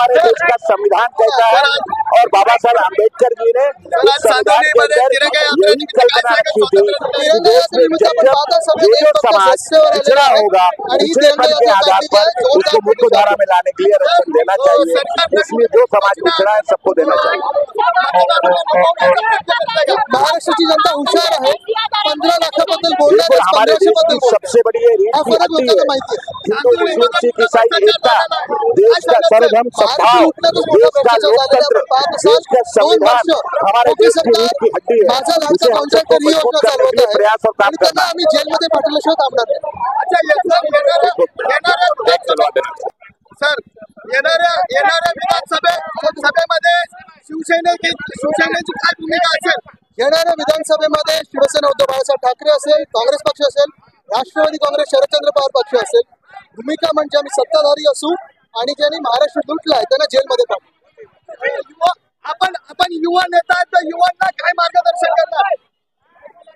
हमारे देश का संविधान कहता है और बाबा साहब आम्बेडकर जी ने इस संविधान के अंदर यही कल्पना रखी थी कि देश में जब ये जो समाज पिछड़ा होगा, पिछड़ेपन के आधार पर उसको मुख्य धारा में लाने के लिए आरक्षण देना चाहिए। इसलिए जो समाज पिछड़ा है सबको देना चाहिए। महाराष्ट्राची जनता हुशार आहे। 15 लाखाबद्दल बोलणार, हमारे देश की सबसे बड़ी ये रीत की हड्डी है हिंदू मुस्लिम सिख ईसाई एकता, देश का सर्वधर्म सद्भाव, देश का लोकतंत्र, देश का संविधान हमारे देश की रीत की हड्डी है। माझा लाडका इसे हम सबको कॉन्ट्रॅक्टर ही मजबूत योजना करने के लिए चालवत प्रयास और आहे काम आणि त्यांना करना आम्ही जेलमध्ये पाठवल्याशिवाय थांबणार नाही। सर, येणाऱ्या विधानसभेमध्ये शिवसेनेची काय भूमिका असेल? येणाऱ्या विधानसभेमध्ये शिवसेना उद्धव बाळासाहेब ठाकरे असेल, काँग्रेस पक्ष असेल, राष्ट्रवादी काँग्रेस शरदचंद्र पवार पक्ष असेल, भूमिका म्हणजे आम्ही सत्ताधारी असू आणि ज्यांनी महाराष्ट्र लुटलाय त्यांना जेलमध्ये पाठवू। आपण युवा नेता आहेत, तर युवांना काय मार्गदर्शन करणार?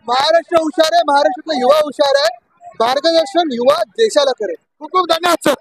महाराष्ट्र हुशार आहे, महाराष्ट्रातला युवा हुशार आहे, मार्गदर्शन युवा देशाला करेल। खूप खूप धन्यवाद सर।